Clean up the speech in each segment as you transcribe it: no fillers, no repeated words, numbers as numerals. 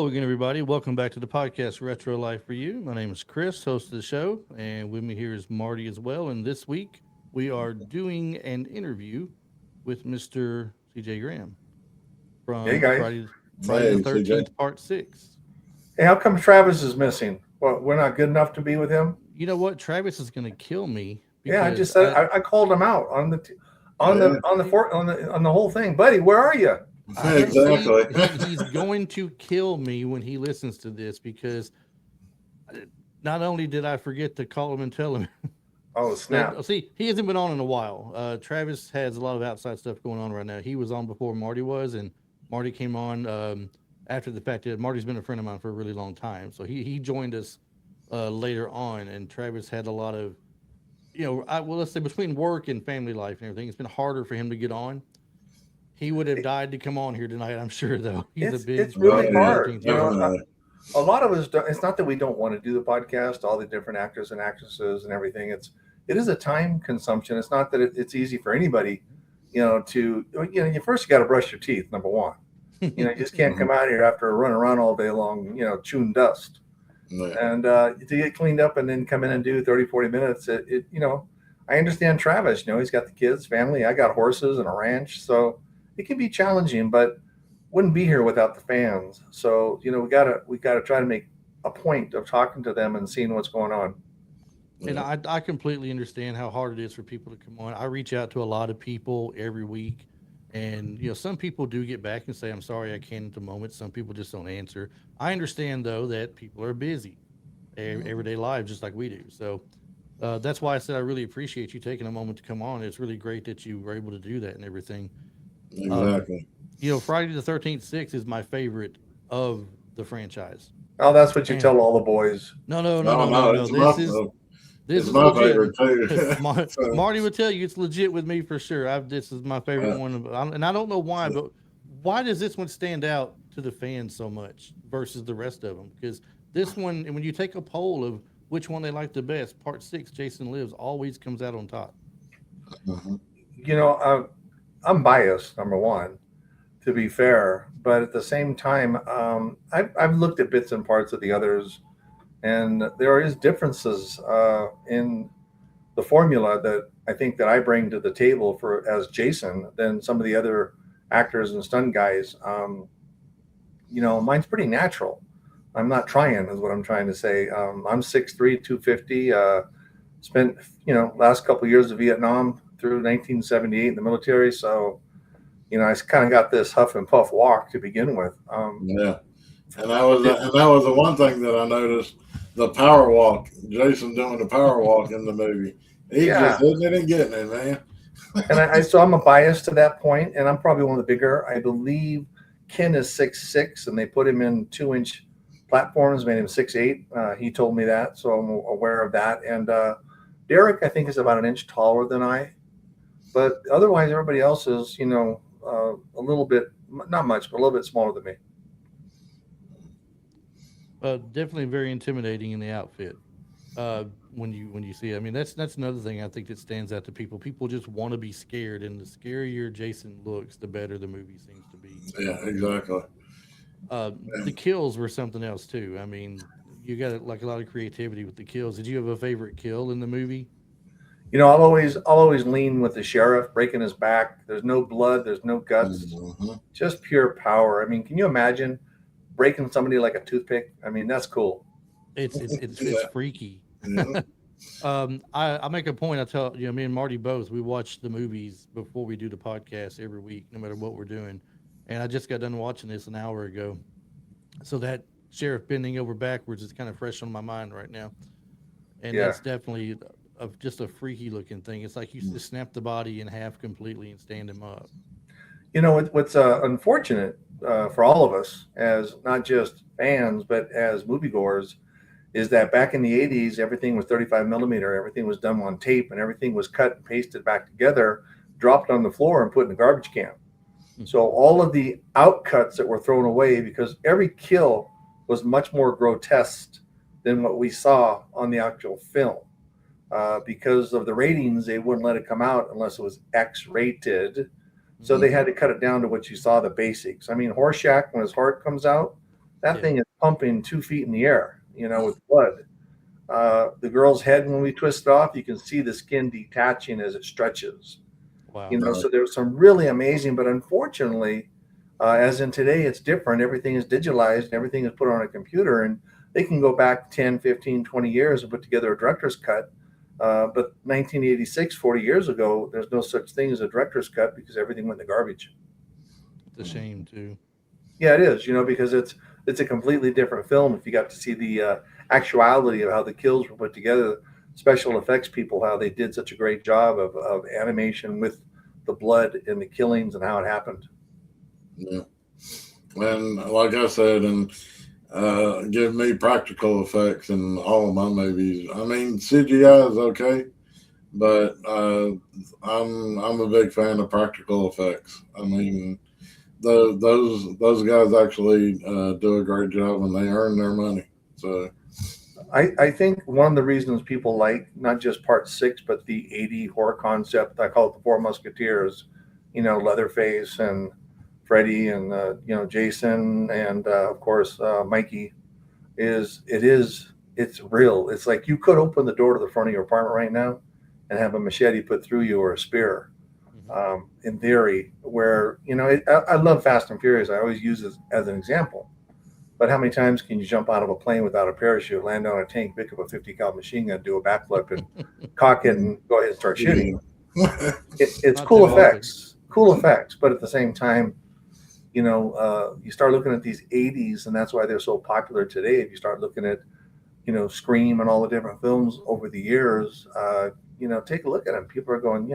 Hello again, everybody. Welcome back to the podcast Retro Life for You. My name is Chris, host of the show, and with me here is Marty as well. And this week we are doing an interview with Mr. CJ Graham Hey from guys. Friday the Hey, CJ. 13th, Part 6. Hey, how come Travis is missing? Well, we're not good enough to be with him. You know what? Travis is going to kill me Yeah, I because just said I called him out on the Yeah, on the whole thing, buddy. Where are you? exactly. he's going to kill me when he listens to this because not only did I forget to call him and tell him Oh snap! see, he hasn't been on in a while. Travis has a lot of outside stuff going on right now. He was on before Marty was, and Marty came on after the fact that Marty's been a friend of mine for a really long time. So he joined us later on, and Travis had a lot of, let's say between work and family life and everything, it's been harder for him to get on. He would have died to come on here tonight, I'm sure, though. He's a big It's really Friday the hard. 13th You know, fan. Definitely. a lot of us. It's not that we don't want to do the podcast. All the different actors and actresses and everything. It is a time consumption. It's not that it's easy for anybody. You first got to brush your teeth. Number one. You just can't come out here after running around all day long. Chewing dust. Yeah. And to get cleaned up and then come in and do 30, 40 minutes, I understand Travis, he's got the kids, family. I got horses and a ranch. So it can be challenging, but wouldn't be here without the fans. So, we gotta try to make a point of talking to them and seeing what's going on. And I completely understand how hard it is for people to come on. I reach out to a lot of people every week, and some people do get back and say, "I'm sorry, I can't at the moment." Some people just don't answer. I understand though that people are busy, everyday lives just like we do. So that's why I said I really appreciate you taking a moment to come on. It's really great that you were able to do that and everything. Um, Exactly. Friday the 13th 6 is my favorite of the franchise. Oh, that's what you And tell all the boys. no, no, no, No, no, no, no, no. This it's is my legit. favorite too. So, Marty would tell you it's legit with me for sure. This is my favorite uh, one, and I don't know why, but why does this one stand out to the fans so much versus the rest of them? Because this one, and when you take a poll of which one they like the best, Part 6, Jason Lives, always comes out on top. mhm. You know, uh, I'm biased, number one, to be fair, but at the same time, I've looked at bits and parts of the others, and there is differences in the formula that I think that I bring to the table for as Jason than some of the other actors and stunt guys. Mine's pretty natural. I'm not trying, is what I'm trying to say. I'm 6'3", 250. Spent last couple of years of Vietnam through 1978 in the military, so I kind of got this huff and puff walk to begin with. Yeah. And that was the one thing that I noticed, the power walk. Jason doing the power walk in the movie. He just Yeah, hitting it and getting it, man. and so I'm a bias to that point, and I'm probably one of the bigger. I believe Ken is 6'6", and they put him in 2-inch platforms, made him 6'8". He told me that, so I'm aware of that. And Derek, I think, is about an inch taller than I, but otherwise, everybody else is, a little bit, not much, but a little bit smaller than me. Definitely very intimidating in the outfit. When you see it. I mean, that's another thing I think that stands out to people. People just want to be scared, and the scarier Jason looks, the better the movie seems to be. Yeah, exactly. The kills were something else too. I mean, you got like a lot of creativity with the kills. Did you have a favorite kill in the movie? I'll always lean with the sheriff breaking his back. There's no blood, there's no guts, Mhm. just pure power. I mean, can you imagine breaking somebody like a toothpick? I mean, that's cool. It's Yeah. freaky. Yeah. I make a point. I tell me and Marty both. We watch the movies before we do the podcast every week, no matter what we're doing. And I just got done watching this an hour ago, so that sheriff bending over backwards is kind of fresh on my mind right now. And Yeah. that's definitely just a freaky looking thing. It's like you just snap the body in half completely and stand him up. What's unfortunate for all of us, as not just fans but as moviegoers, is that back in the 80s, everything was 35 millimeter, everything was done on tape, and everything was cut and pasted back together, dropped on the floor, and put in the garbage can. So all of the outcuts that were thrown away, because every kill was much more grotesque than what we saw on the actual film. Because of the ratings, they wouldn't let it come out unless it was X rated. So they Mm-hmm. had to cut it down to what you saw, the basics. I mean, Horseshack, when his heart comes out, That Yeah. thing is pumping 2 feet in the air, with blood. The girl's head, when we twist it off, you can see the skin detaching as it stretches. Wow. So there's some really amazing, but unfortunately, as in today, it's different. Everything is digitalized and everything is put on a computer, and they can go back 10, 15, 20 years and put together a director's cut. But 1986, 40 years ago, there's no such thing as a director's cut because everything went in the garbage. It's a shame too. Yeah, it is, because it's a completely different film. If you got to see the actuality of how the kills were put together, special effects people, how they did such a great job of animation with the blood and the killings and how it happened. Yeah. And like I said, and give me practical effects in all of my movies. I mean, CGI is okay, but I'm a big fan of practical effects. I mean, those guys actually do a great job and they earn their money. So I think one of the reasons people like not just part six, but the 80 horror concept, I call it the Four Musketeers, Leatherface and Freddy and, Jason and, of course, Mikey, it's real. It's like you could open the door to the front of your apartment right now and have a machete put through you or a spear. In theory, where, I love Fast and Furious. I always use it as an example. But how many times can you jump out of a plane without a parachute, land on a tank, pick up a 50 cal machine gun, do a backflip, and cock it and go ahead and start shooting? It's Not cool too often. effects, but at the same time, you start looking at these 80s, and that's why they're so popular today. If you start looking at, Scream and all the different films over the years, take a look at them. People are going,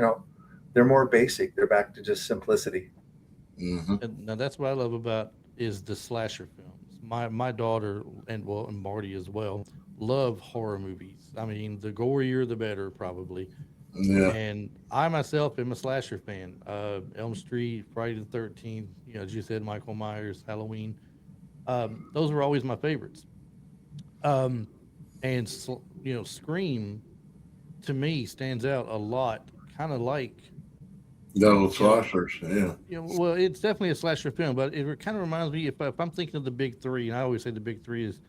they're more basic. They're back to just simplicity. mhm. And now that's what I love about is the slasher films. My daughter and Marty as well love horror movies. I mean, the gorier the better, probably. Yeah, And I myself am a slasher fan. Elm Street, Friday the 13th, as you said, Michael Myers, Halloween. Those were always my favorites. Um, and Scream to me stands out a lot, kind of like those you know, slashers. Yeah, well, it's definitely a slasher film, but it kind of reminds me if I'm thinking of the big three, and I always say the big three is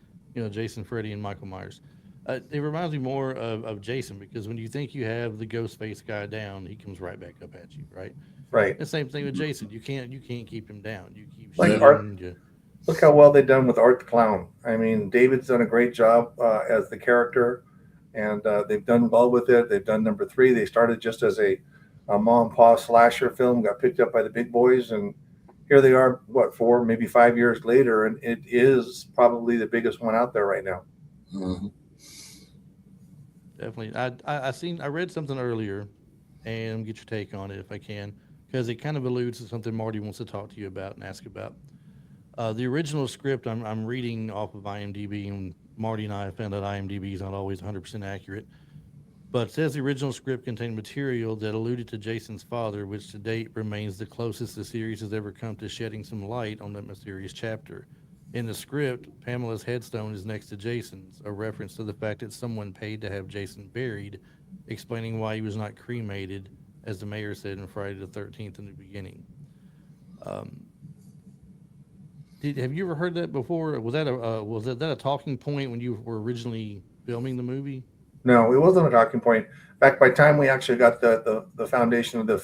Jason, Freddy, and Michael Myers. It reminds me more of Jason because when you think you have the ghost face guy down, he comes right back up at you, right? Right. The same thing with Jason. You can't keep him down. You keep Like yeah. Art, shooting. look how well they've done with Art the Clown. I mean, David's done a great job as the character, and they've done well with it. They've done number three. They started just as a mom and pop slasher film, got picked up by the big boys, and here they are, what, 4, maybe 5 years later, and it is probably the biggest one out there right now. Mhm. Definitely. I read something earlier, and get your take on it if I can, because it kind of alludes to something Marty wants to talk to you about and ask about. The original script I'm reading off of IMDb, and Marty and I have found that IMDb is not always 100% accurate. But it says the original script contained material that alluded to Jason's father, which to date remains the closest the series has ever come to shedding some light on that mysterious chapter. In the script, Pamela's headstone is next to Jason's, a reference to the fact that someone paid to have Jason buried, explaining why he was not cremated, as the mayor said in Friday the 13th in the beginning. Um, have you ever heard that before? Was that a talking point when you were originally filming the movie? No, it wasn't a talking point. In fact, by the time we actually got the foundation of the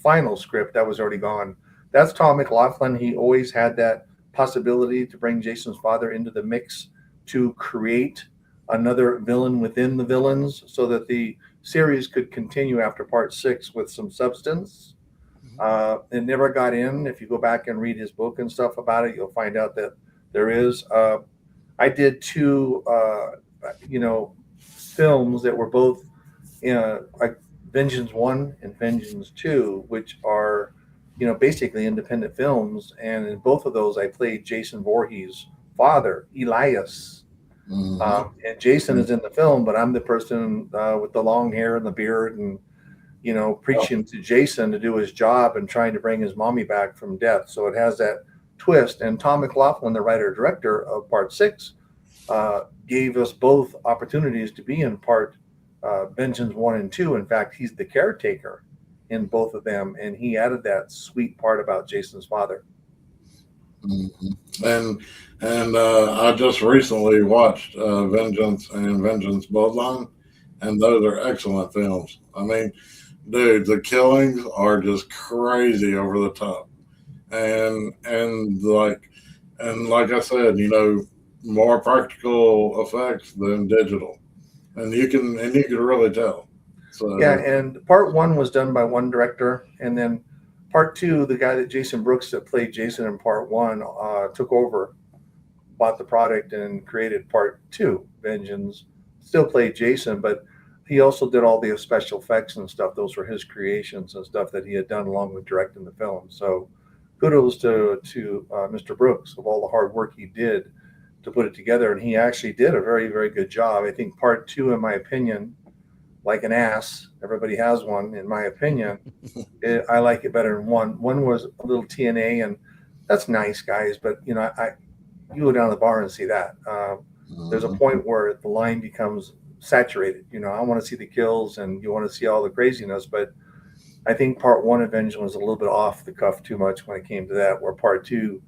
final script, that was already gone. That's Tom McLaughlin. He always had that possibility to bring Jason's father into the mix to create another villain within the villains so that the series could continue after part six with some substance. Mhm. It never got in. If you go back and read his book and stuff about it, you'll find out that there is. I did two, films that were both like Vengeance One and Vengeance Two, which are basically independent films. And in both of those, I played Jason Voorhees' father, Elias. Mhm. And Jason is in the film, but I'm the person with the long hair and the beard and preaching to Jason to do his job and trying to bring his mommy back from death. So it has that twist. And Tom McLaughlin, the writer director of part six, gave us both opportunities to be in part Vengeance 1 and 2. In fact, he's the caretaker in both of them, and he added that sweet part about Jason's father. Mhm. and I just recently watched Vengeance and Vengeance Bloodline, and those are excellent films. I mean, dude, the killings are just crazy over the top, and like I said, more practical effects than digital, and you can really tell. Yeah, So and part one was done by one director, and then part two, the guy that Jason Brooks that played Jason in part one took over, bought the product, and created part two, Vengeance. Still played Jason, but he also did all the special effects and stuff. Those were his creations and stuff that he had done along with directing the film. So kudos to Mr. Brooks of all the hard work he did to put it together, and he actually did a very very good job. I think part two, in my opinion, like an ass. Everybody has one, in my opinion. I like it better than one. One was a little TNA, and that's nice, guys. But you go down to the bar and see that. There's a mhm. point where the line becomes saturated. I want to see the kills, and you want to see all the craziness. But I think part one of Vengeance was a little bit off the cuff too much when it came to that. Where part two,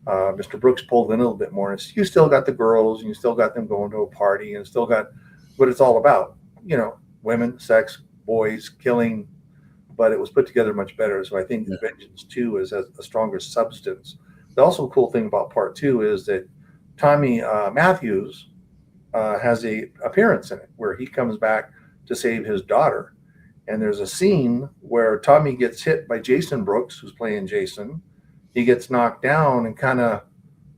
Mr. Brooks pulled in a little bit more. You still got the girls, and you still got them going to a party, and still got what it's all about. Women, sex, boys, killing, but it was put together much better. So I think Yeah. Vengeance 2 is a stronger substance. The also cool thing about part two is that Tommy Matthews has a appearance in it where he comes back to save his daughter. And there's a scene where Tommy gets hit by Jason Brooks, who's playing Jason. He gets knocked down and kind of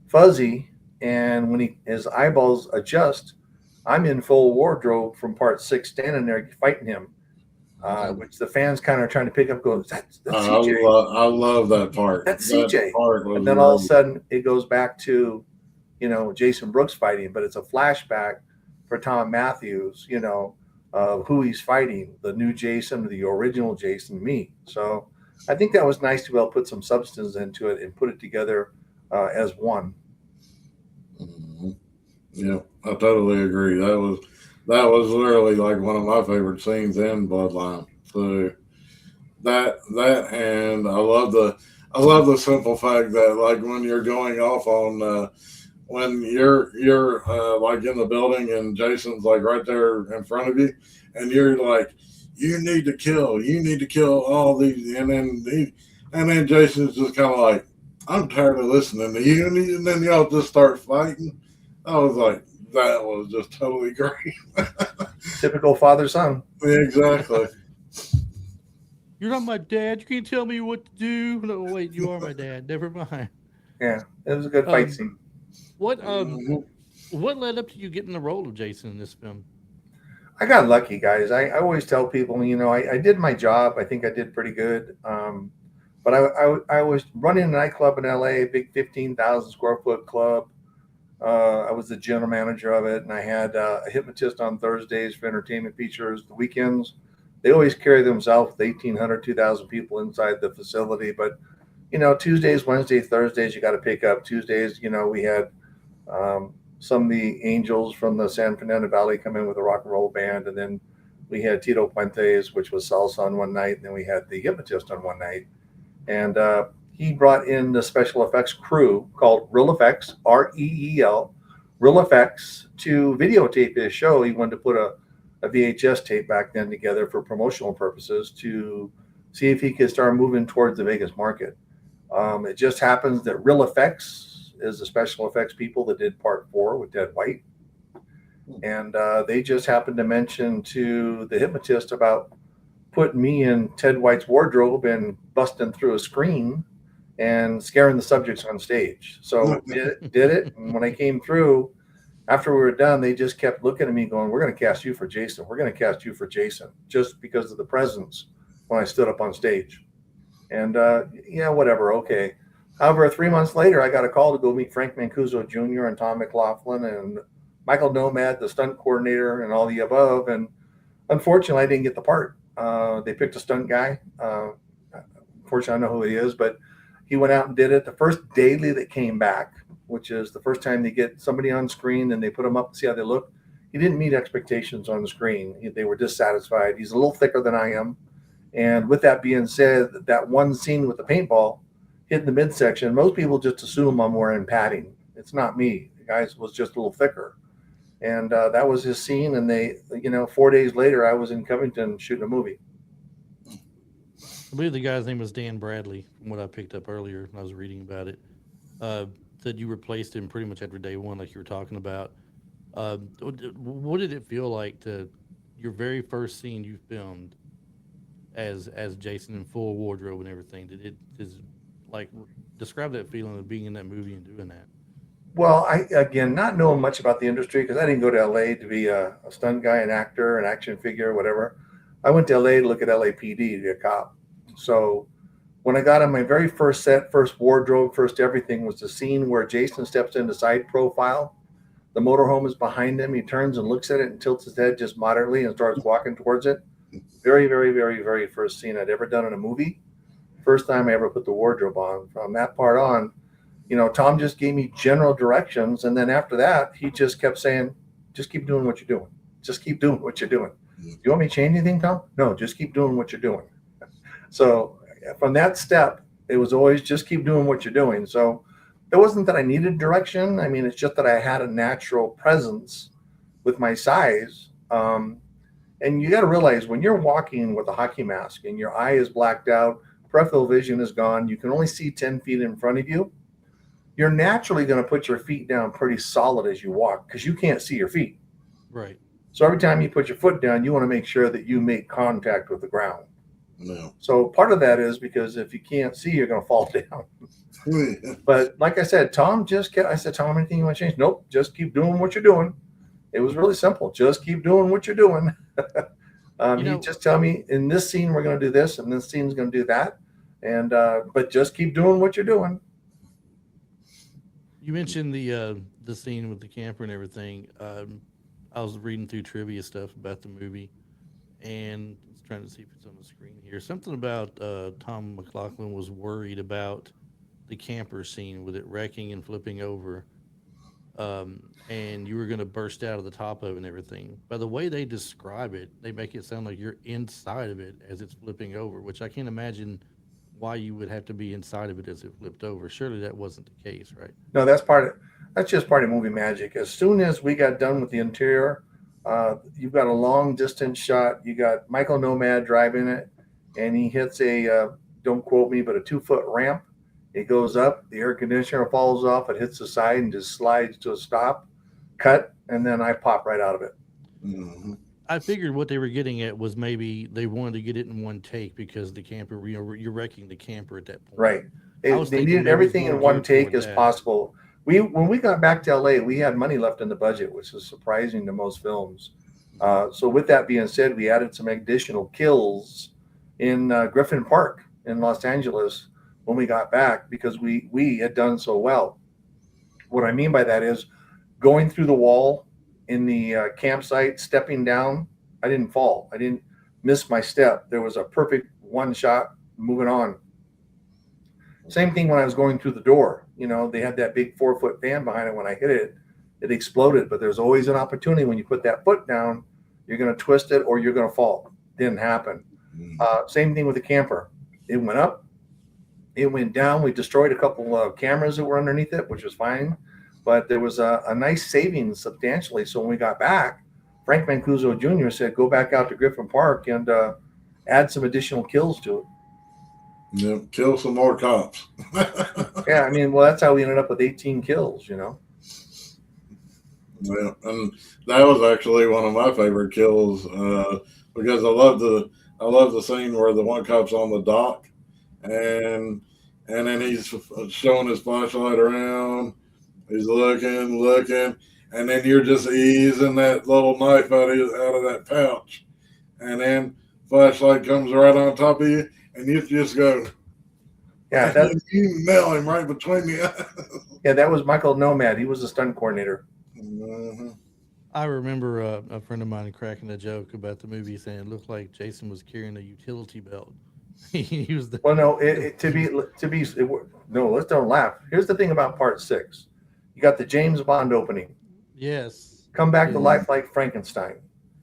fuzzy. And when his eyeballs adjust, I'm in full wardrobe from part six, standing there fighting him, which the fans kind of are trying to pick up. Goes, that's CJ, I love that part. that's That CJ. part was And then all of a really sudden it goes back to, Jason Brooks fighting, but it's a flashback for Tom Matthews, of who he's fighting, the new Jason, the original Jason, me. So I think that was nice to be able to put some substance into it and put it together as one. mhm. Yeah, I totally agree. That was literally like one of my favorite scenes in Bloodline. So and I love the simple fact that like when you're going off on when you're like in the building and Jason's like right there in front of you and you're like you need to kill all these and then Jason's just kind of like I'm tired of listening to you and then y'all just start fighting. I was like that was just totally great. Typical father son. Exactly. You're not my dad. You can't tell me what to do. No, wait, you are my dad. Never mind. Yeah, it was a good fight Um, scene. what Mhm. what led up to you getting the role of Jason in this film? I got lucky, guys. I always tell people, I did my job. I think I did pretty good. But I was running a nightclub in LA, a big 15,000 square foot club. I was the general manager of it, and I had a hypnotist on Thursdays for entertainment features. The weekends, they always carry themselves with 1,800, 2,000 people inside the facility. But, Tuesdays, Wednesdays, Thursdays, you got to pick up. Tuesdays, we had some of the angels from the San Fernando Valley come in with a rock and roll band. And then we had Tito Puentes, which was salsa on one night. And then we had the hypnotist on one night. And he brought in the special effects crew called Real Effects, REEL, Real Effects, to videotape his show. He wanted to put a VHS tape back then together for promotional purposes to see if he could start moving towards the Vegas market. It just happens that Real Effects is the special effects people that did part four with Dead White. And they just happened to mention to the hypnotist about putting me in Ted White's wardrobe and busting through a screen and scaring the subjects on stage. So did it. And when I came through, after we were done, they just kept looking at me going, we're going to cast you for Jason. We're going to cast you for Jason just because of the presence when I stood up on stage. And yeah, whatever. Okay. However, 3 months later, I got a call to go meet Frank Mancuso Jr. and Tom McLaughlin and Michael Nomad, the stunt coordinator, and all the above. And unfortunately, I didn't get the part. They picked a stunt guy. Unfortunately, I know who he is, but he went out and did it. The first daily that came back, which is the first time they get somebody on screen and they put them up and see how they look, he didn't meet expectations on the screen. They were dissatisfied. He's a little thicker than I am. And with that being said, that one scene with the paintball, hitting the midsection, most people just assume I'm wearing padding. It's not me. The guy was just a little thicker. And that was his scene. And 4 days later, I was in Covington shooting a movie. I believe the guy's name was Dan Bradley, from what I picked up earlier when I was reading about it. Said you replaced him pretty much after day one, like you were talking about. What did it feel like to your very first scene you filmed as Jason in full wardrobe and everything? Like describe that feeling of being in that movie and doing that? Well, again, not knowing much about the industry, because I didn't go to LA to be a stunt guy, an actor, an action figure, whatever. I went to LA to look at LAPD to be a cop. So when I got on my very first set, first wardrobe, first everything, was the scene where Jason steps into side profile. The motorhome is behind him. He turns and looks at it and tilts his head just moderately and starts walking towards it. Very, very, very, very first scene I'd ever done in a movie. First time I ever put the wardrobe on. From that part on, Tom just gave me general directions. And then after that, he just kept saying, just keep doing what you're doing. Just keep doing what you're doing. You want me to change anything, Tom? No, just keep doing what you're doing. So from that step, it was always just keep doing what you're doing. So it wasn't that I needed direction. I mean, it's just that I had a natural presence with my size. And you got to realize when you're walking with a hockey mask and your eye is blacked out, peripheral vision is gone, you can only see 10 feet in front of you, you're naturally going to put your feet down pretty solid as you walk because you can't see your feet. Right. So every time you put your foot down, you want to make sure that you make contact with the ground. No. So part of that is because if you can't see, you're going to fall down. But like I said, I said, Tom, anything you want to change? Nope, just keep doing what you're doing. It was really simple. Just keep doing what you're doing. You just tell me in this scene, we're going to do this and this scene's going to do that. And, but just keep doing what you're doing. You mentioned the scene with the camper and everything. I was reading through trivia stuff about the movie and I was trying to see if it's on the screen here. Something about Tom McLaughlin was worried about the camper scene with it wrecking and flipping over. And you were going to burst out of the top of it and everything. By the way they describe it, they make it sound like you're inside of it as it's flipping over, which I can't imagine why you would have to be inside of it as it flipped over. Surely that wasn't the case, right? No, that's just part of movie magic. As soon as we got done with the interior, you've got a long distance shot. You got Michael Nomad driving it, and he hits don't quote me, but a 2-foot ramp. It goes up, the air conditioner falls off, it hits the side and just slides to a stop, cut, and then I pop right out of it. Mm-hmm. I figured what they were getting at was maybe they wanted to get it in one take because the camper, you're wrecking the camper at that point. Right. I was They thinking needed maybe everything more in one geared take toward as that. possible. When we got back to LA, we had money left in the budget, which is surprising to most films. So with that being said, we added some additional kills in Griffin Park in Los Angeles when we got back because we had done so well. What I mean by that is going through the wall in the campsite, stepping down. I didn't fall. I didn't miss my step. There was a perfect one shot moving on. Same thing when I was going through the door. They had that big 4-foot fan behind it. When I hit it, it exploded. But there's always an opportunity when you put that foot down, you're going to twist it or you're going to fall. Didn't happen. Same thing with the camper. It went up. It went down. We destroyed a couple of cameras that were underneath it, which was fine. But there was a nice savings substantially. So when we got back, Frank Mancuso Jr. said, go back out to Griffin Park and add some additional kills to it. Yeah, kill some more cops. Yeah, I mean, well, that's how we ended up with 18 kills, Yeah, and that was actually one of my favorite kills because I love the scene where the one cop's on the dock and then he's showing his flashlight around. He's looking, and then you're just easing that little knife out of that pouch, and then flashlight comes right on top of you, and you just go, yeah, you nail him right between the eyes. Yeah, that was Michael Nomad. He was the stunt coordinator. Mm-hmm. I remember a friend of mine cracking a joke about the movie saying it looked like Jason was carrying a utility belt. He was the Well, no, no, let's don't laugh. Here's the thing about part 6. You got the James Bond opening. yes. Come back to Yeah. life like Frankenstein.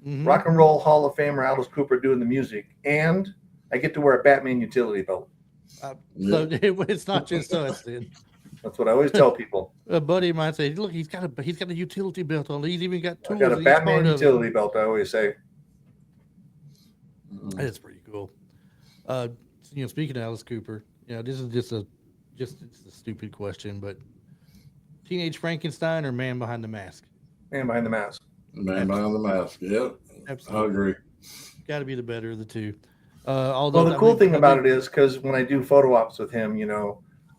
Mhm. Rock and Roll Hall of Famer Alice Cooper doing the music. And I get to wear a Batman utility belt. So it's not just us. Then That's what I always tell people. a buddy of mine said, "Look, he's got a utility belt on. He's even got I tools. got a in each Batman part of it." utility belt, I always say. That's pretty cool. Speaking of Alice Cooper, this is just it's a stupid question, but Teenage Frankenstein or Man Behind the Mask? Man behind the mask. Man behind the mask. Yep. Absolutely. I agree. Got to be the better of the two. Well, the cool thing about it is because when I do photo ops with him,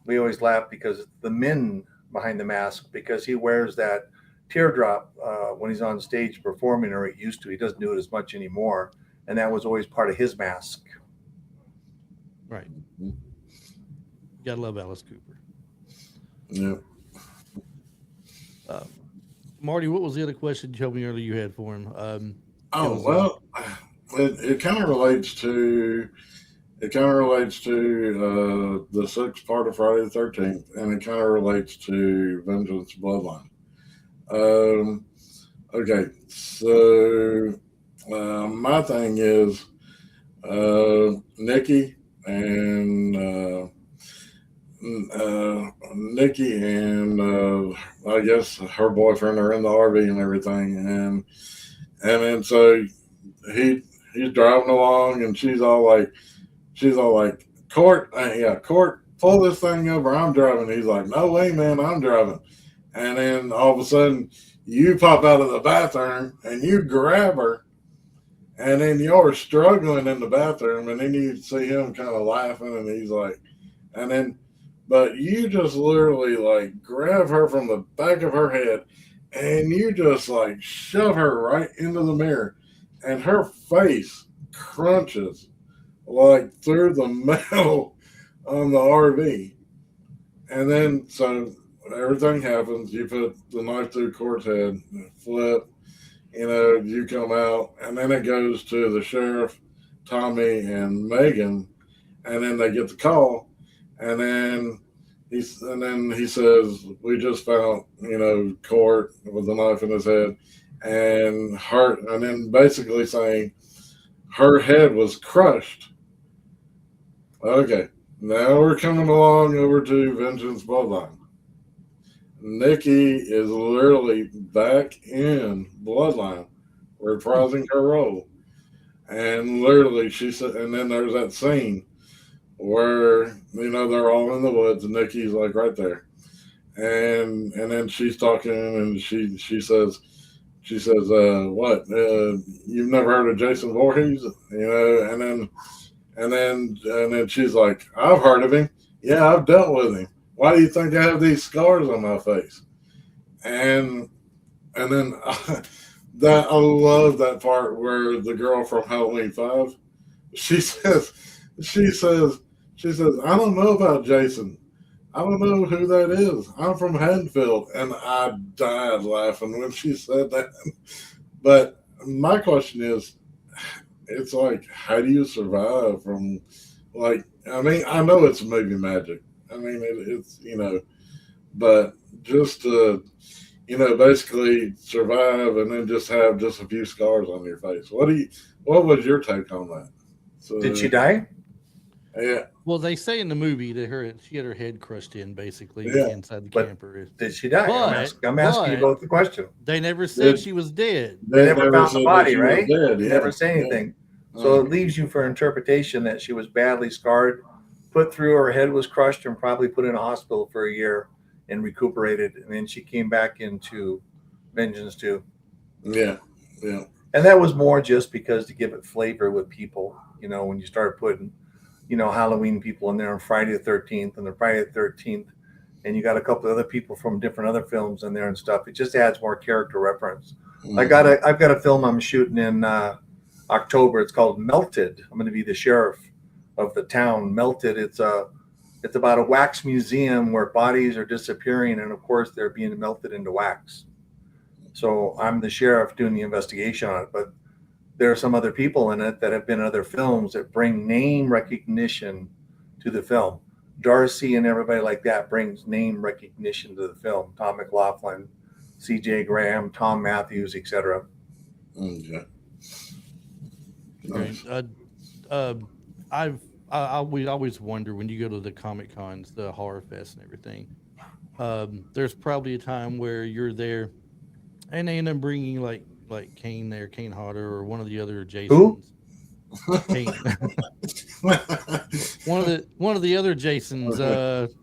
we always laugh because it's the men behind the mask, because he wears that teardrop when he's on stage performing, or he used to. He doesn't do it as much anymore. And that was always part of his mask. Right. You gotta love Alice Cooper. Yeah. Marty, what was the other question you told me earlier you had for him? It kind of relates to the sixth part of Friday the 13th, and it kind of relates to Vengeance Bloodline. Okay, so my thing is Nikki and I guess her boyfriend are in the RV and everything, and then so he's driving along, and she's all like, Court, Court, pull this thing over, I'm driving. He's like, no way, man, I'm driving. And then all of a sudden you pop out of the bathroom and you grab her, and then you're struggling in the bathroom, and then you see him kind of laughing, and he's like, but you just literally like grab her from the back of her head, and you just like shove her right into the mirror, and her face crunches like through the metal on the RV. And then so everything happens. You put the knife through Court's head, flip, you come out, and then it goes to the sheriff, Tommy, and Megan, and then they get the call, and then he says, we just found, Court with the knife in his head, and then basically saying her head was crushed. Okay, now we're coming along over to Vengeance Bloodline. Nikki is literally back in Bloodline, reprising her role. And literally she said, and then there's that scene where, they're all in the woods and Nikki's like right there. And then she's talking, and she says, what? You've never heard of Jason Voorhees? And then she's like, I've heard of him. Yeah, I've dealt with him. Why do you think I have these scars on my face? And then that I love that part where the girl from Halloween 5, she says, I don't know about Jason. I don't know who that is. I'm from Haddonfield. And I died laughing when she said that. But my question is, it's like, how do you survive from, like, I know it's movie magic. It's, but just to, basically survive and then just have just a few scars on your face. What was your take on that? So, did she die? Yeah. Well, they say in the movie that she had her head crushed in, basically, inside the camper. Did she die? But, I'm asking you both the question. They never said she was dead. They never found the body, right? Dead, They never say anything. Yeah. So it leaves you for interpretation that she was badly scarred, put through, her head was crushed, and probably put in a hospital for a year and recuperated. And then she came back into Vengeance 2. Yeah. Yeah. And that was more just because to give it flavor with people, when you start putting, Halloween people in there on Friday the 13th and the Friday the 13th, and you got a couple of other people from different other films in there and stuff. It just adds more character reference. Mm-hmm. I've got a film I'm shooting in October. It's called Melted. I'm going to be the sheriff of the town. Melted. It's about a wax museum where bodies are disappearing, and of course they're being melted into wax. So I'm the sheriff doing the investigation on it, but there are some other people in it that have been in other films that bring name recognition to the film. Darcy and everybody like that brings name recognition to the film. Tom McLaughlin, C.J. Graham, Tom Matthews, etc. Okay. Right. I've we always wonder when you go to the Comic Cons, the horror fest and everything. There's probably a time where you're there, and they end up bringing like Kane there, Kane Hodder, or one of the other Who? Jasons. Kane, one of the other Jasons.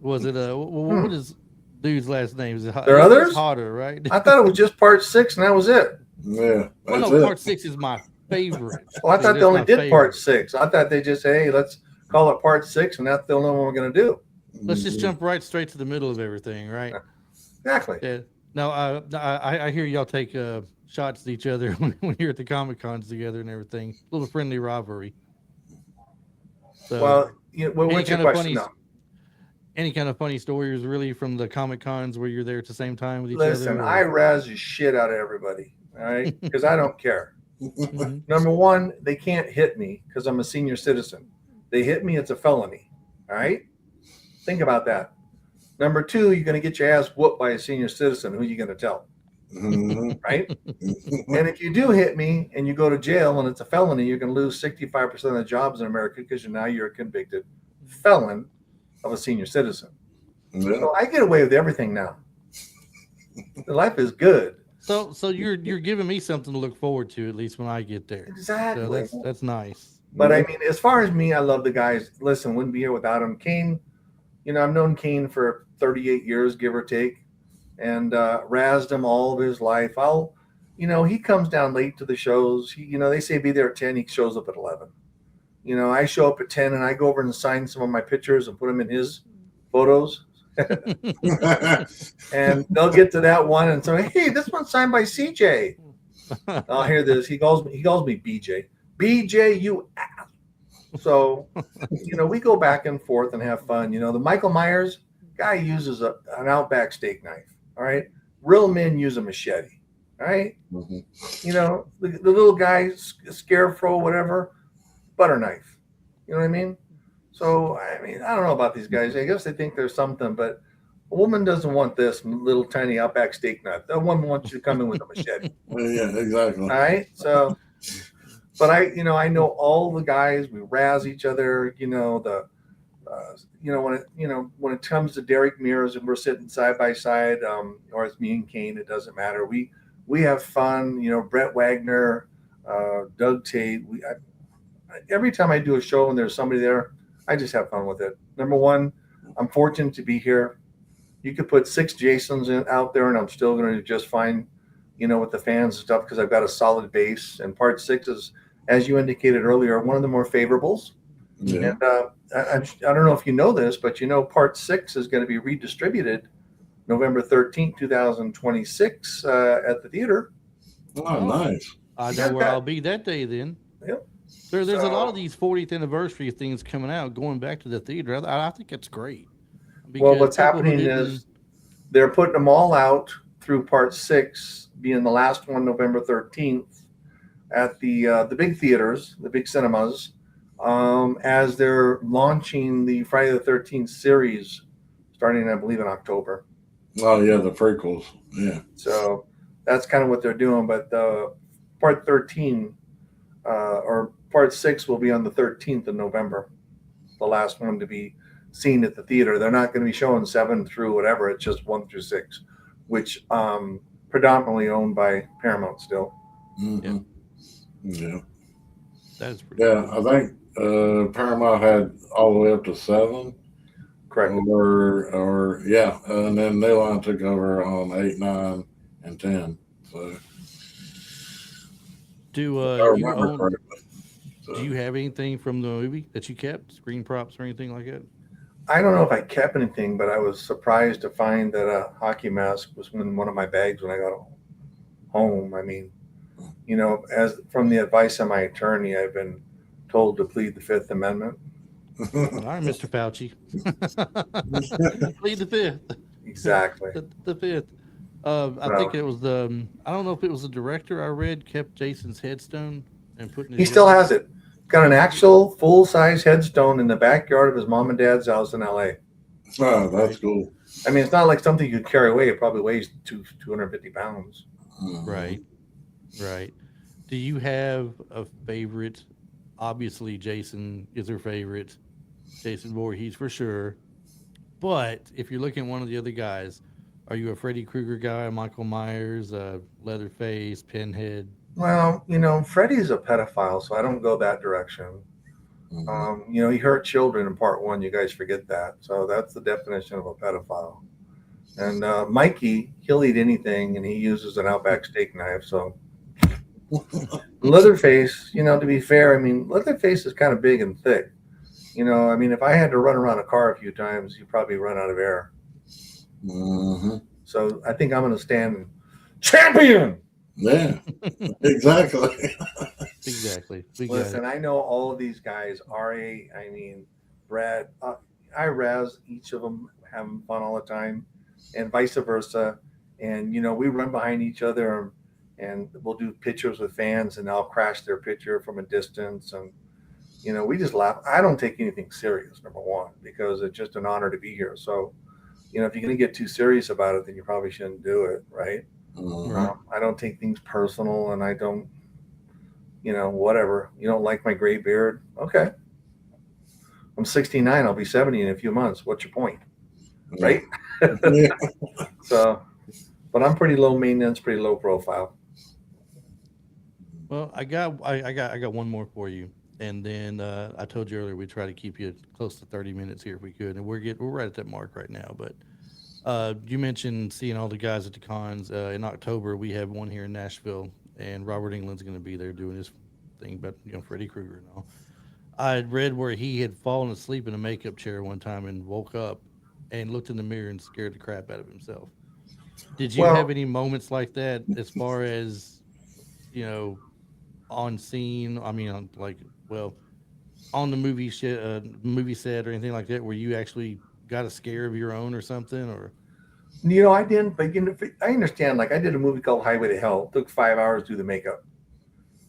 Was it what Hmm. is dude's last name? Is it There are it's others? Hodder, right? I thought it was just part 6 and that was it. Yeah, Well, that's no, it. part 6 is my favorite. Oh, I See, thought they that's only my did part favorite. 6. I thought they just say, hey, let's call it part 6, and that's the only one we're going to do. Let's just jump right straight to the middle of everything, right? Exactly. Yeah. No, I hear y'all take shots at each other when you're at the Comic Cons together and everything. A little friendly rivalry. So, Well, any what's your kind of question funny, now? any kind of funny stories really from the Comic Cons where you're there at the same time with each Listen, other? I razz the shit out of everybody, all right? Because I don't care. Mhm. Number one, they can't hit me because I'm a senior citizen. They hit me, it's a felony, all right? Think about that. Number two, you're going to get your ass whooped by a senior citizen. Who are you going to tell, Mhm. right? And if you do hit me and you go to jail and it's a felony, you're going to lose 65% of the jobs in America because now you're a convicted felon of a senior citizen. Yeah. So I get away with everything now. Life is good. So you're giving me something to look forward to at least when I get there. So Exactly. that's nice. But I mean, as far as me, I love the guys. Listen, wouldn't be here without him. Kane, I've known Kane for 38 years, give or take, and razzed him all of his life. He comes down late to the shows. They say be there at 10. He shows up at 11. I show up at 10 and I go over and sign some of my pictures and put them in his photos. And they'll get to that one and say, hey, this one's signed by CJ. I'll hear this. He calls me BJ. BJ, you ass. So, we go back and forth and have fun. The Michael Myers guy uses an Outback steak knife. All right. Real men use a machete. All right. Mhm. The little guy, scarecrow, whatever, butter knife. You know what I mean? So, I mean, I don't know about these guys. I guess they think there's something, but a woman doesn't want this little tiny Outback steak knife. That woman wants you to come in with a machete. Yeah, exactly. All right. So, but I know all the guys. We razz each other. When it comes to Derek Mears and we're sitting side by side, or it's me and Kane, it doesn't matter. We have fun. Brett Wagner, Doug Tate. Every time I do a show and there's somebody there, I just have fun with it. Number one, I'm fortunate to be here. You could put 6 Jasons out there, and I'm still going to do just fine, with the fans and stuff because I've got a solid base. And part 6 is, as you indicated earlier, one of the more favorables. Yeah. And I don't know if you know this, but part 6 is going to be redistributed November 13th, 2026 at the theater. Oh, nice. I know where I'll be that day then. Yep. There's a lot of these 40th anniversary things coming out, going back to the theater. I think it's great. Well, Because what's people who happening didn't- is they're putting them all out through part 6, being the last one November 13th at the big theaters, the big cinemas, as they're launching the Friday the 13th series starting, I believe, in October. Oh, yeah, the prequels. Yeah. So that's kind of what they're doing. But part 13 or part 6 will be on the 13th of November, the last one to be seen at the theater. They're not going to be showing 7 through whatever. It's just 1 through 6, which predominantly owned by Paramount still. Mm-hmm. Yeah. That's pretty Yeah, cool. I think Paramount had all the way up to 7. Correct. Or yeah, and then New Line took over on 8, 9, and 10. So Do I you remember own? correctly. So, Do you have anything from the movie that you kept, screen props or anything like that? I don't know if I kept anything, but I was surprised to find that a hockey mask was in one of my bags when I got home. I mean, as from the advice of my attorney, I've been told to plead the Fifth Amendment. All right, Mr. Fauci. Plead the fifth. Exactly. The fifth. I think it was the. I don't know if it was the director I read kept Jason's headstone and putting. He still has it. Got an actual full-size headstone in the backyard of his mom and dad's house in LA. oh, that's cool. I mean, it's not like something you could carry away. It probably weighs 250 pounds. Right. Right. Do you have a favorite? Obviously, Jason is her favorite. Jason Voorhees for sure. But if you're looking at one of the other guys, are you a Freddy Krueger guy, Michael Myers, Leatherface, Pinhead? Well, Freddy's a pedophile, so I don't go that direction. Mhm. He hurt children in part one. You guys forget that. So that's the definition of a pedophile. And Mikey, he'll eat anything, and he uses an Outback steak knife. So Leatherface, to be fair, I mean, Leatherface is kind of big and thick. I mean, if I had to run around a car a few times, you'd probably run out of air. Mhm. So I think I'm going to stand champion. Yeah, exactly. Exactly. We got Listen, it. I know all of these guys. I mean, Brad, I razz each of them, having fun all the time, and vice versa. And we run behind each other, and we'll do pictures with fans, and I'll crash their picture from a distance, and we just laugh. I don't take anything serious, number one, because it's just an honor to be here. So, if you're going to get too serious about it, then you probably shouldn't do it, right? Mhm. Right. I don't take things personal, and I don't, whatever. You don't like my gray beard? Okay. I'm 69. I'll be 70 in a few months. What's your point? Right? Yeah. So, but I'm pretty low maintenance, pretty low profile. Well, I got one more for you, and then I told you earlier we try to keep you close to 30 minutes here if we could, and we're right at that mark right now. But you mentioned seeing all the guys at the cons in October. We have one here in Nashville, and Robert England's going to be there doing his thing, but Freddy Krueger and all. I had read where he had fallen asleep in a makeup chair one time and woke up and looked in the mirror and scared the crap out of himself. Did you have Well, any moments like that as far as you know on scene? I mean, well, on the movie set or anything like that, where you actually got a scare of your own or something? Or I didn't, but I understand. Like I did a movie called Highway to Hell. It took 5 hours to do the makeup.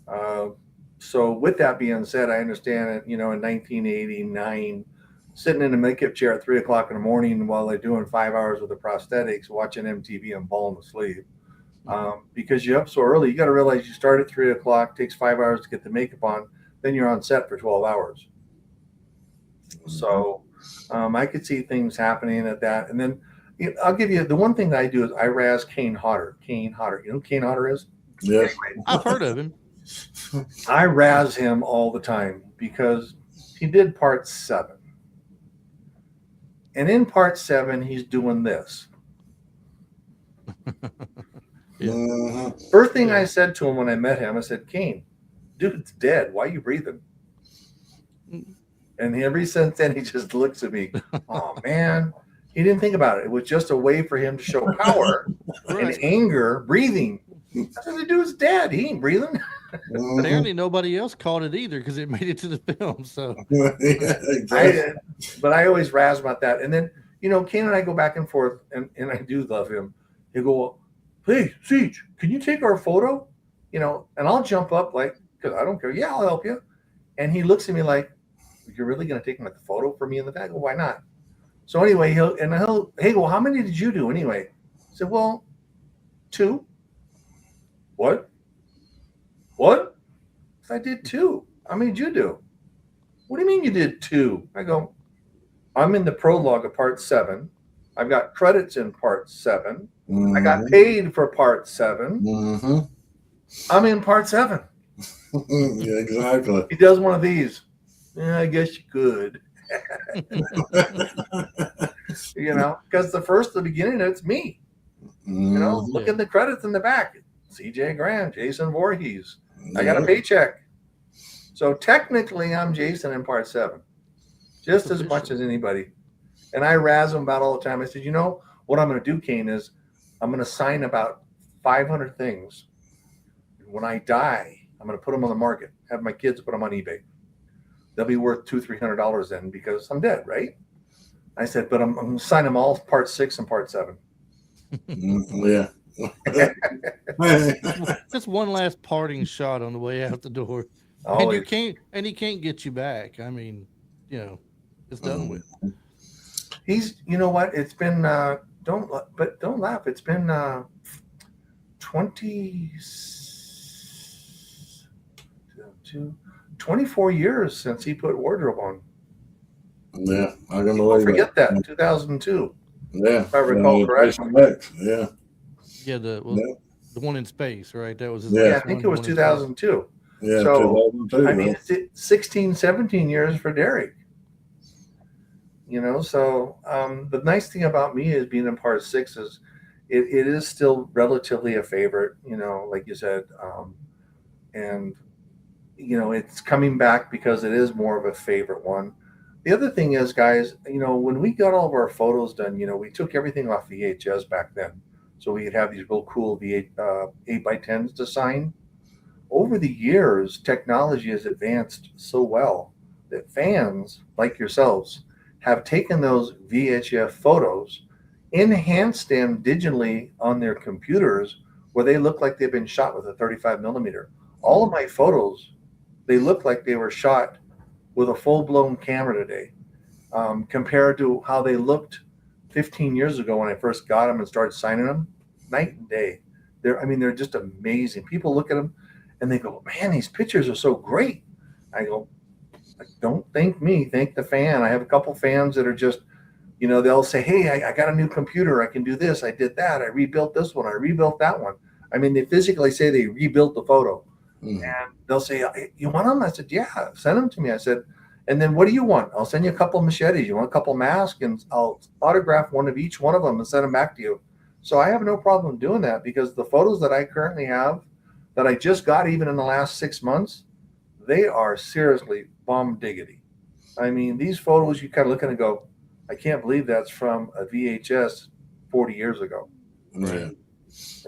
Uh, so with that being said, I understand it. In 1989, sitting in a makeup chair at 3 o'clock in the morning while they're doing 5 hours with the prosthetics, watching MTV and falling asleep. Because you're up so early, you got to realize you start at 3 o'clock, takes 5 hours to get the makeup on, then you're on set for 12 hours. So I could see things happening at that. And then I'll give you the one thing that I do is I razz Kane Hodder. Kane Hodder. You know who Kane Hodder is? Yes. I've heard of him. I razz him all the time because he did part 7. And in part 7, he's doing this. Yeah. Mhm. First thing Yeah. I said to him when I met him, I said, Kane, dude's dead. Why are you breathing? And ever since then, he just looks at me. Oh, man. He didn't think about it. It was just a way for him to show power and Right. anger, breathing. I said, the dude's dead. He ain't breathing. Mhm. Apparently, nobody else caught it either because it made it to the film. So Yeah, I exactly. did. But I always razz about that. And then, Kane and I go back and forth, and I do love him. He'll go, well, hey, Siege, can you take our photo? And I'll jump up because I don't care. Yeah, I'll help you. And he looks at me like, you're really going to take my photo for me in the back? I go, why not? So anyway, hey, well, how many did you do anyway? I said, well, 2. What? What? I did 2. How many did you do? What do you mean you did 2? I go, I'm in the prologue of part 7. I've got credits in part 7. I got Mhm. paid for part 7. Mhm. I'm in part 7. Yeah, exactly. He does one of these. Yeah, I guess you could. Because the beginning, it's me. Mhm. Look Yeah. at the credits in the back. CJ Graham, Jason Voorhees. I got a Yeah. paycheck. So technically, I'm Jason in part 7, just as much Officially. as anybody. And I razz him about all the time. I said, what I'm going to do, Kane, is I'm going to sign about 500 things. And when I die, I'm going to put them on the market, have my kids put them on eBay. They'll be worth $200-300 then because I'm dead, right? I said, but I'm going to sign them all part 6 and part 7. Yeah. Just one last parting shot on the way out the door, and Always. he can't get you back. I mean, it's done with. You know what? It's been don't laugh. It's been 24 years since he put wardrobe on. Yeah, I can People believe forget that 2002, Yeah, if I recall correctly. Jason X. Yeah, Yeah, yeah, the one in space, right? That was his yeah, Yeah, I last think one. it The was one in space. 2002. yeah. So, 2002. I mean, it's 16, 17 years for Derek. So the nice thing about me is being in part six is it is still relatively a favorite, like you said. And it's coming back because it is more of a favorite one. The other thing is, guys, when we got all of our photos done, we took everything off VHS back then, so we could have these real cool V8 8x10s to sign. Over the years, technology has advanced so well that fans like yourselves have taken those VHF photos, enhanced them digitally on their computers where they look like they've been shot with a 35 millimeter. All of my photos, they look like they were shot with a full blown camera today, compared to how they looked 15 years ago when I first got them and started signing them. Night and day. They're just amazing. People look at them and they go, "Man, these pictures are so great." I go, "Don't thank me, thank the fan." I have a couple fans that are just, they'll say, "Hey, I got a new computer. I can do this. I did that. I rebuilt this one. I rebuilt that one." They physically say they rebuilt the photo. Mhm. And they'll say, "You want them?" I said, "Yeah, send them to me." I said, "And then what do you want? I'll send you a couple of machetes. You want a couple of masks? And I'll autograph one of each one of them and send them back to you." So I have no problem doing that because the photos that I currently have that I just got even in the last 6 months, they are seriously bomb diggity. These photos you kind of look at and go, "I can't believe that's from a VHS 40 years ago." Yeah,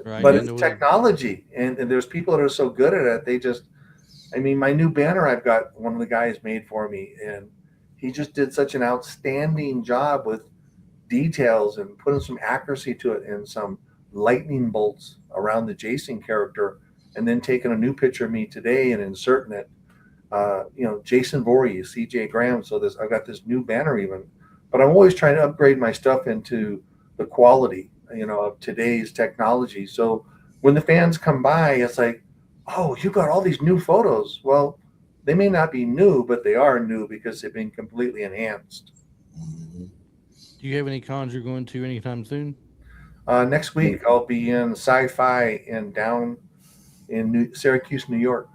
Right. But Yeah, it's no, technology, and there's people that are so good at it. They just, my new banner I've got one of the guys made for me, and he just did such an outstanding job with details and putting some accuracy to it and some lightning bolts around the Jason character, and then taking a new picture of me today and inserting it. Jason Voorhees, CJ Graham. So I've got this new banner even, but I'm always trying to upgrade my stuff into the quality, of today's technology. So when the fans come by, it's like, "Oh, you got all these new photos." Well, they may not be new, but they are new because they've been completely enhanced. Mhm. do you have any cons you're going to anytime soon? Next week, I'll be in Sci-Fi and down in Syracuse, New York,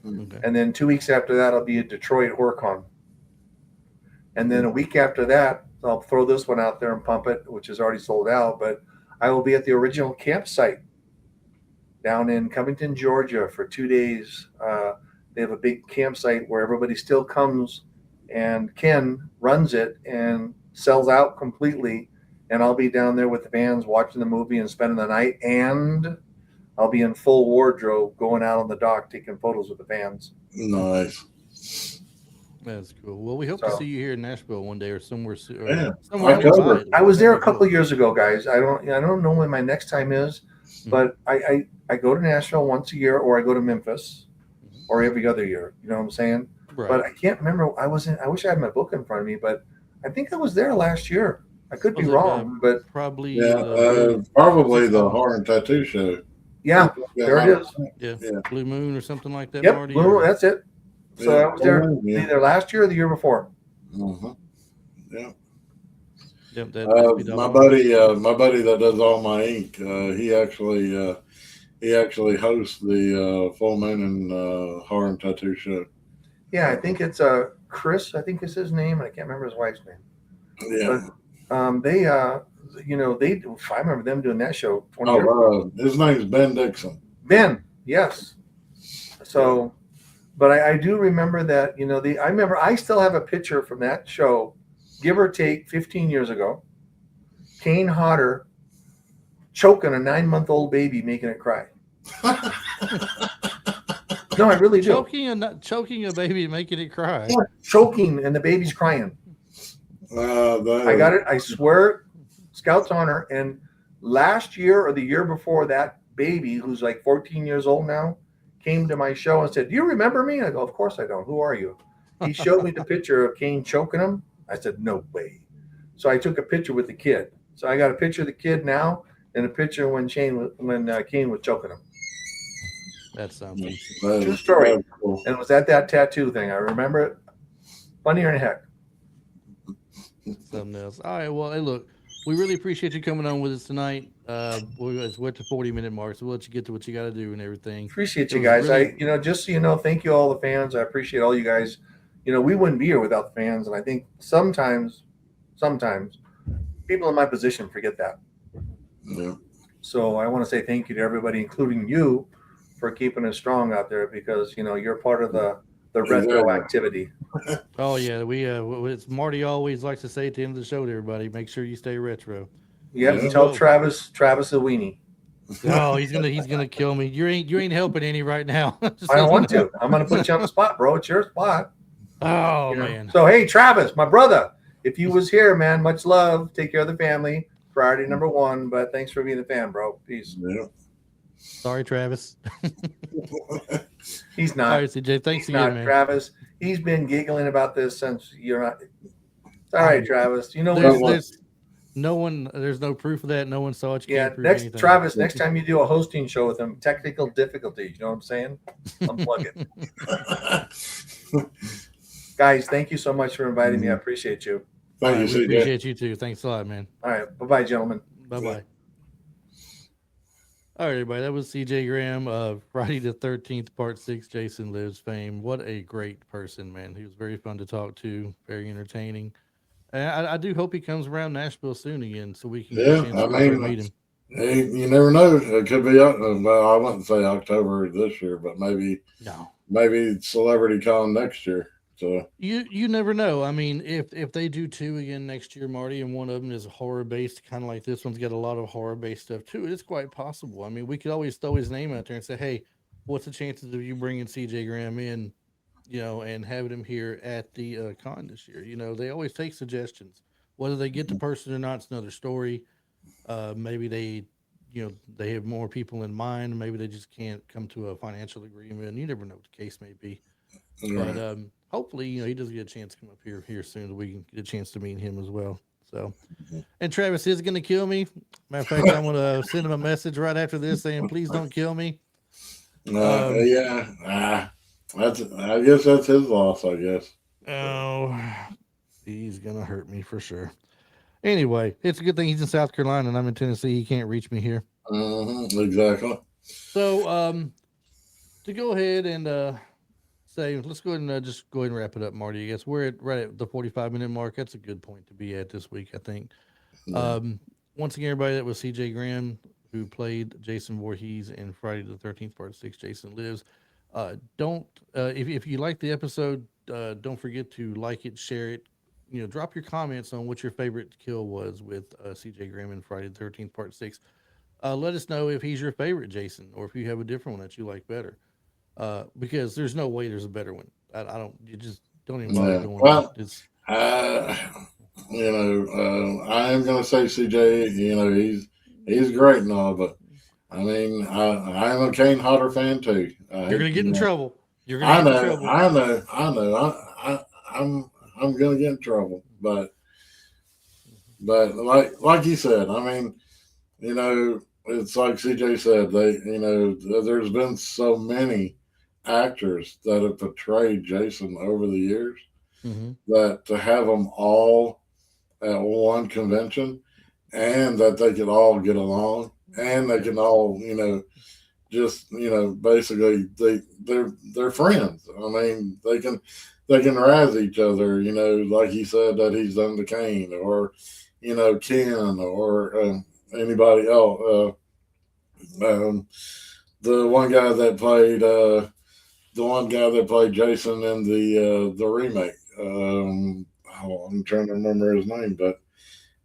Okay. and then 2 weeks after that, I'll be at Detroit HorrorCon. And then a week after that, I'll throw this one out there and pump it, which is already sold out. But I will be at the original campsite down in Covington, Georgia for 2 days. They have a big campsite where everybody still comes, and Ken runs it and sells out completely. And I'll be down there with the fans watching the movie and spending the night. And I'll be in full wardrobe going out on the dock taking photos with the fans. Nice. That's cool. Well, we hope to So see you here in Nashville one day or somewhere Yeah, somewhere October. nearby. I was there a That'd be couple cool. of years ago, guys. I don't know when my next time is, but I go to Nashville once a year, or I go to Memphis, Mhm. or every other year. You know what I'm saying? Right. But I can't remember. I wish I had my book in front of me, but I think I was there last year. I could be Was it wrong, but probably Yeah, the probably was it the horror and tattoo show. yeah, there it is. yeah Yeah, Blue Moon or something like that, Yep, Marty? Blue, Or that's it. So yeah, I was there yeah. either last year or the year before. Uh-huh. Yeah. yep, that must be My doggone. buddy that does all my ink, he actually hosts the Full Moon and Horror and Tattoo show. Yeah, I think it's Chris. I think is his name, and I can't remember his wife's name. Yeah. They I remember them doing that show 20 years ago. Oh, his name's Ben Dixon. Ben, yes. So, but I do remember that, I remember I still have a picture from that show, give or take 15 years ago. Kane Hodder choking a 9-month-old baby, making it cry. No, I really do. choking a baby and making it cry. Yeah, choking, and the baby's crying. I got it. I swear, Scout's honor. And last year or the year before, that baby, who's like 14 years old now, came to my show and said, "Do you remember me?" I go, "Of course I don't. Who are you?" He showed me the picture of Kane choking him. I said, "No way." So I took a picture with the kid. So I got a picture of the kid now and a picture when Kane was choking him. That's something. True story. Cool. And it was at that tattoo thing. I remember it. Funnier than heck. Something else. All right. Well, hey, look, we really appreciate you coming on with us tonight. It's went to 40-minute mark, so we'll let you get to what you got to do and everything. Appreciate It you was guys. really, Just so you know, thank you all the fans. I appreciate all you guys. We wouldn't be here without the fans, and I think sometimes people in my position forget that. Yeah. So I want to say thank you to everybody, including you, for keeping us strong out there because you're part of the retro Exactly. activity. oh yeah, it's Marty always likes to say at the end of the show to everybody, make sure you stay retro. Yep, Yeah. tell Well, Travis a weenie. oh, he's gonna kill me. You ain't helping any right now. Just I so don't you want know. to. I'm going to put you on the spot, bro. It's your spot. Oh man. So hey, Travis, my brother, if you was here, man, much love. Take care of the family. Priority number one. But thanks for being a fan, bro. Peace. Yeah. Sorry, Travis. He's All not. right, CJ. Thanks He's again, not, man. Travis. He's been giggling about this since you're not. It's all right, Travis. You know That There's what? was, there's no one. There's no proof of that. No one saw it. You Yeah, can't prove next anything. Travis, next time you do a hosting show with him, technical difficulties. You know what I'm saying? Unplug it, guys. Thank you so much for inviting me. I appreciate you. All thank right, you, we CJ. appreciate you too. Thanks a lot, man. All right, bye bye, gentlemen. Bye Yeah. bye. All right, everybody. That was CJ Graham of Friday the 13th, Part 6, Jason Lives fame. What a great person, man. He was very fun to talk to, very entertaining. And I do hope he comes around Nashville soon again so we can get a Yeah. chance I to go up there and mean, meet him. hey, you never know. It could be, well, I wouldn't say October this year, but No. maybe Celebrity Con next year. So, You never know. I mean, if they do two again next year, Marty, and one of them is horror based, kind of like this one's got a lot of horror based stuff too, it's quite possible. I mean, we could always throw his name out there and say, hey, what's the chances of you bringing CJ Graham in, and having him here at the con this year? They always take suggestions. Whether they get the person or not, it's another story. Maybe they have more people in mind. Maybe they just can't come to a financial agreement. You never know what the case may be. But right. hopefully, he does get a chance to come up here soon, so we can get a chance to meet him as well. So, and Travis is going to kill me. Matter of fact, I'm going to send him a message right after this saying, "Please don't kill me." Um, Yeah. I guess that's his loss, I guess. So, oh, he's going to hurt me for sure. Anyway, it's a good thing he's in South Carolina and I'm in Tennessee. He can't reach me here. exactly. So, to go ahead and say, let's go ahead and just go ahead and wrap it up, Marty. I guess we're right at the 45-minute mark. That's a good point to be at this week, I think. Yeah. Um, Once again, everybody, that was CJ Graham, who played Jason Voorhees in Friday the 13th, Part 6, Jason Lives. Don't, if you like the episode, don't forget to like it, share it. Drop your comments on what your favorite kill was with CJ Graham in Friday the 13th, Part 6. Let us know if he's your favorite Jason or if you have a different one that you like better. Because there's no way there's a better one. I don't, you just don't even bother Yeah. doing that. Well, It's, uh, I am going to say CJ. He's great and all, but I mean, I am a Kane Hodder fan too. you're going to get in trouble. You're going to I get in know, trouble. I know, I know. I'm going to get in trouble, but like you said, I mean, it's like CJ said. There's been so many actors that have portrayed Jason over the years Mm-hmm. that to have them all at one convention and that they can all get along and they can all just basically they're friends. I mean they can razz each other, like he said that he's done to Kane or Ken or anybody else. Um, the one guy that played Jason in the remake. I'm trying to remember his name, but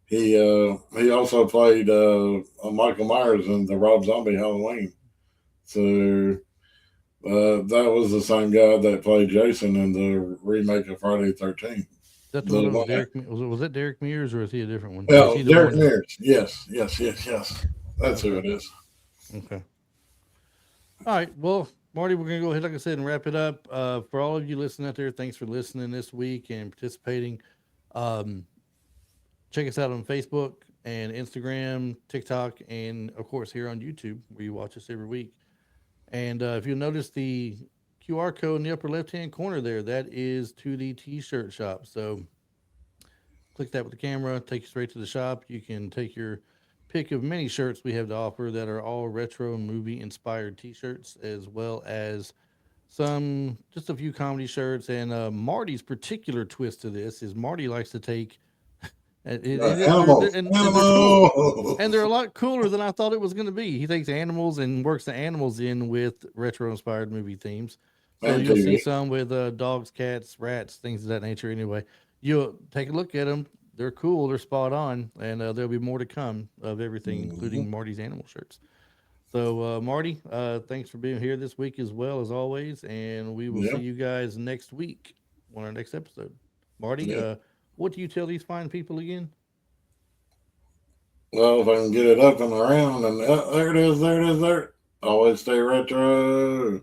he also played Michael Myers in the Rob Zombie Halloween. So that was the same guy that played Jason in the remake of Friday the 13th. That the one The that was one, Derek? Was that Derek Mears or is he a different one? Or is yeah, he the Derek one? Mears. Yes, yes, yes, yes. That's who Okay. it is. Okay. All right. Well, Marty, we're gonna go ahead, like I said, and wrap it up. For all of you listening out there, thanks for listening this week and participating. Um, Check us out on Facebook and Instagram, TikTok, and of course here on YouTube, where you watch us every week. And if you'll notice the QR code in the upper left hand corner there, that is to the T-shirt shop. So Click that with the camera, take you straight to the shop. You can take your pick of many shirts we have to offer that are all retro movie inspired t-shirts, as well as just a few comedy shirts. And Marty's particular twist to this is Marty likes to take Animals. and they're cool. Animals. And they're a lot cooler than I thought it was going to be. He takes animals and works the animals in with retro inspired movie themes. So And you'll see TV. some with dogs, cats, rats, things of that nature. Anyway, you'll take a look at them. They're cool. They're spot on, and there'll be more to come of everything, including Marty's animal shirts. So, Marty, thanks for being here this week as well as always, and we will see Yeah. you guys next week on our next episode. Marty, Yeah. what do you tell these fine people again? Well, if I can get it up and around, and there it is, there it is, there. Always stay retro.